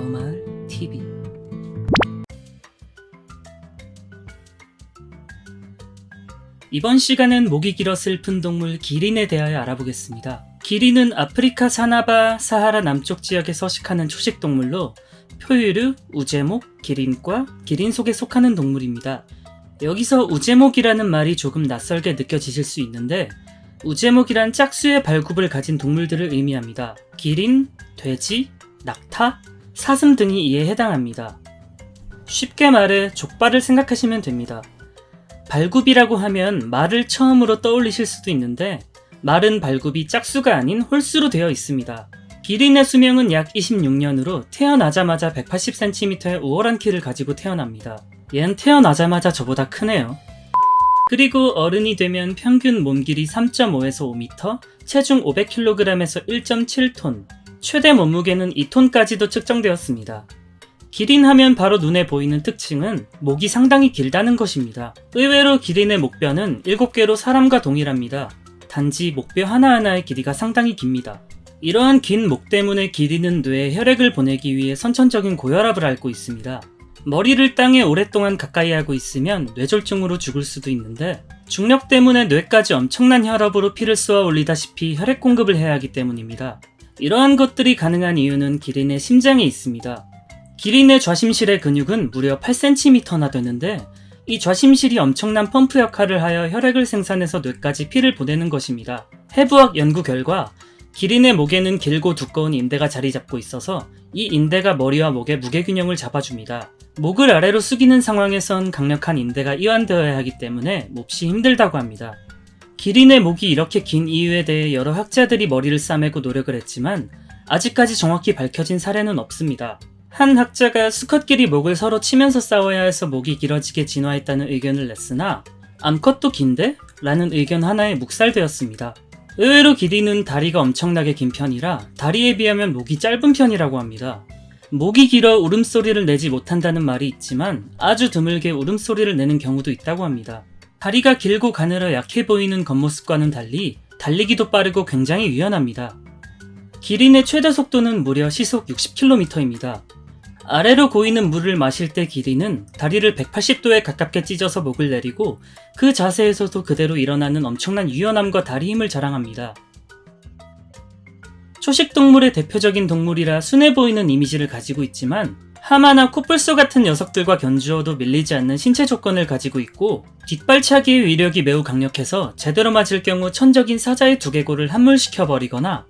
대로마을 TV. 이번 시간엔 목이 길어 슬픈 동물 기린에 대하여 알아보겠습니다. 기린은 아프리카 사나바 사하라 남쪽 지역에 서식하는 초식동물로 포유류, 우제목, 기린과 기린 속에 속하는 동물입니다. 여기서 우제목이라는 말이 조금 낯설게 느껴지실 수 있는데 우제목이란 짝수의 발굽을 가진 동물들을 의미합니다. 기린, 돼지, 낙타, 사슴 등이 이에 해당합니다. 쉽게 말해 족발을 생각하시면 됩니다. 발굽이라고 하면 말을 처음으로 떠올리실 수도 있는데 말은 발굽이 짝수가 아닌 홀수로 되어 있습니다. 기린의 수명은 약 26년으로 태어나자마자 180cm의 우월한 키를 가지고 태어납니다. 얘는 태어나자마자 저보다 크네요. 그리고 어른이 되면 평균 몸길이 3.5에서 5m, 체중 500kg에서 1.7톤, 최대 몸무게는 2톤까지도 측정되었습니다. 기린 하면 바로 눈에 보이는 특징은 목이 상당히 길다는 것입니다. 의외로 기린의 목뼈는 7개로 사람과 동일합니다. 단지 목뼈 하나하나의 길이가 상당히 깁니다. 이러한 긴 목 때문에 기린은 뇌에 혈액을 보내기 위해 선천적인 고혈압을 앓고 있습니다. 머리를 땅에 오랫동안 가까이 하고 있으면 뇌졸중으로 죽을 수도 있는데 중력 때문에 뇌까지 엄청난 혈압으로 피를 쏘아 올리다시피 혈액 공급을 해야 하기 때문입니다. 이러한 것들이 가능한 이유는 기린의 심장에 있습니다. 기린의 좌심실의 근육은 무려 8cm나 되는데 이 좌심실이 엄청난 펌프 역할을 하여 혈액을 생산해서 뇌까지 피를 보내는 것입니다. 해부학 연구 결과 기린의 목에는 길고 두꺼운 인대가 자리 잡고 있어서 이 인대가 머리와 목의 무게균형을 잡아줍니다. 목을 아래로 숙이는 상황에선 강력한 인대가 이완되어야 하기 때문에 몹시 힘들다고 합니다. 기린의 목이 이렇게 긴 이유에 대해 여러 학자들이 머리를 싸매고 노력을 했지만 아직까지 정확히 밝혀진 사례는 없습니다. 한 학자가 수컷끼리 목을 서로 치면서 싸워야 해서 목이 길어지게 진화했다는 의견을 냈으나 암컷도 긴데? 라는 의견 하나에 묵살되었습니다. 의외로 기린은 다리가 엄청나게 긴 편이라 다리에 비하면 목이 짧은 편이라고 합니다. 목이 길어 울음소리를 내지 못한다는 말이 있지만 아주 드물게 울음소리를 내는 경우도 있다고 합니다. 다리가 길고 가늘어 약해 보이는 겉모습과는 달리 달리기도 빠르고 굉장히 유연합니다. 기린의 최대 속도는 무려 시속 60km입니다. 아래로 고이는 물을 마실 때 기린은 다리를 180도에 가깝게 찢어서 목을 내리고 그 자세에서도 그대로 일어나는 엄청난 유연함과 다리 힘을 자랑합니다. 초식동물의 대표적인 동물이라 순해 보이는 이미지를 가지고 있지만 하마나 코뿔소 같은 녀석들과 견주어도 밀리지 않는 신체 조건을 가지고 있고 뒷발차기의 위력이 매우 강력해서 제대로 맞을 경우 천적인 사자의 두개골을 함몰시켜버리거나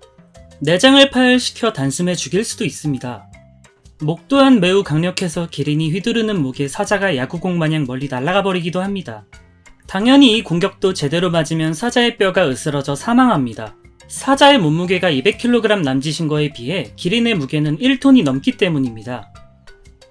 내장을 파열시켜 단숨에 죽일 수도 있습니다. 목 또한 매우 강력해서 기린이 휘두르는 목에 사자가 야구공 마냥 멀리 날아가 버리기도 합니다. 당연히 이 공격도 제대로 맞으면 사자의 뼈가 으스러져 사망합니다. 사자의 몸무게가 200kg 남짓인 거에 비해 기린의 무게는 1톤이 넘기 때문입니다.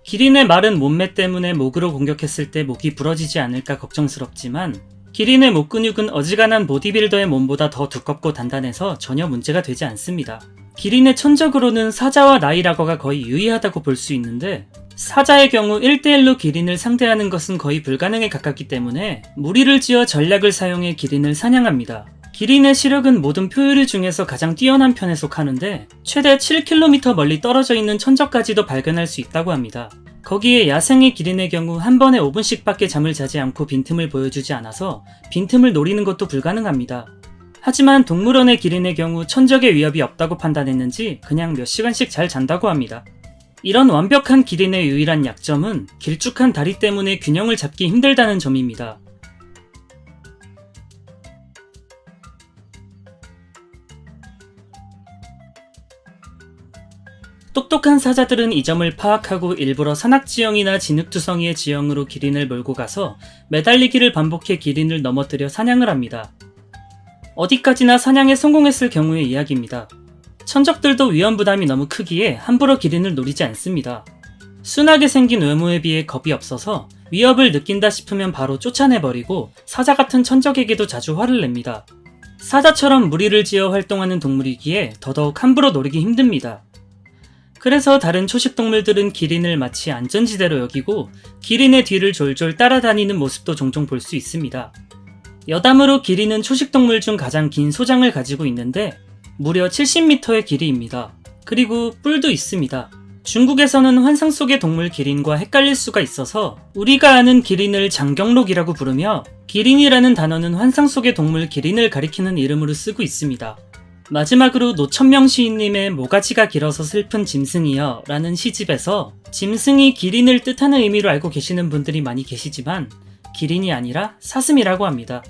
기린의 마른 몸매 때문에 목으로 공격했을 때 목이 부러지지 않을까 걱정스럽지만 기린의 목 근육은 어지간한 보디빌더의 몸보다 더 두껍고 단단해서 전혀 문제가 되지 않습니다. 기린의 천적으로는 사자와 나이라거가 거의 유의하다고 볼 수 있는데 사자의 경우 1대1로 기린을 상대하는 것은 거의 불가능에 가깝기 때문에 무리를 지어 전략을 사용해 기린을 사냥합니다. 기린의 시력은 모든 포유류 중에서 가장 뛰어난 편에 속하는데 최대 7km 멀리 떨어져 있는 천적까지도 발견할 수 있다고 합니다. 거기에 야생의 기린의 경우 한 번에 5분씩 밖에 잠을 자지 않고 빈틈을 보여주지 않아서 빈틈을 노리는 것도 불가능합니다. 하지만 동물원의 기린의 경우 천적의 위협이 없다고 판단했는지 그냥 몇 시간씩 잘 잔다고 합니다. 이런 완벽한 기린의 유일한 약점은 길쭉한 다리 때문에 균형을 잡기 힘들다는 점입니다. 똑똑한 사자들은 이 점을 파악하고 일부러 산악지형이나 진흙투성이의 지형으로 기린을 몰고 가서 매달리기를 반복해 기린을 넘어뜨려 사냥을 합니다. 어디까지나 사냥에 성공했을 경우의 이야기입니다. 천적들도 위험 부담이 너무 크기에 함부로 기린을 노리지 않습니다. 순하게 생긴 외모에 비해 겁이 없어서 위협을 느낀다 싶으면 바로 쫓아내버리고 사자 같은 천적에게도 자주 화를 냅니다. 사자처럼 무리를 지어 활동하는 동물이기에 더더욱 함부로 노리기 힘듭니다. 그래서 다른 초식동물들은 기린을 마치 안전지대로 여기고 기린의 뒤를 졸졸 따라다니는 모습도 종종 볼 수 있습니다. 여담으로 기린은 초식동물 중 가장 긴 소장을 가지고 있는데 무려 70m의 길이입니다. 그리고 뿔도 있습니다. 중국에서는 환상 속의 동물 기린과 헷갈릴 수가 있어서 우리가 아는 기린을 장경록이라고 부르며 기린이라는 단어는 환상 속의 동물 기린을 가리키는 이름으로 쓰고 있습니다. 마지막으로 노천명 시인님의 모가지가 길어서 슬픈 짐승이여 라는 시집에서 짐승이 기린을 뜻하는 의미로 알고 계시는 분들이 많이 계시지만 기린이 아니라 사슴이라고 합니다.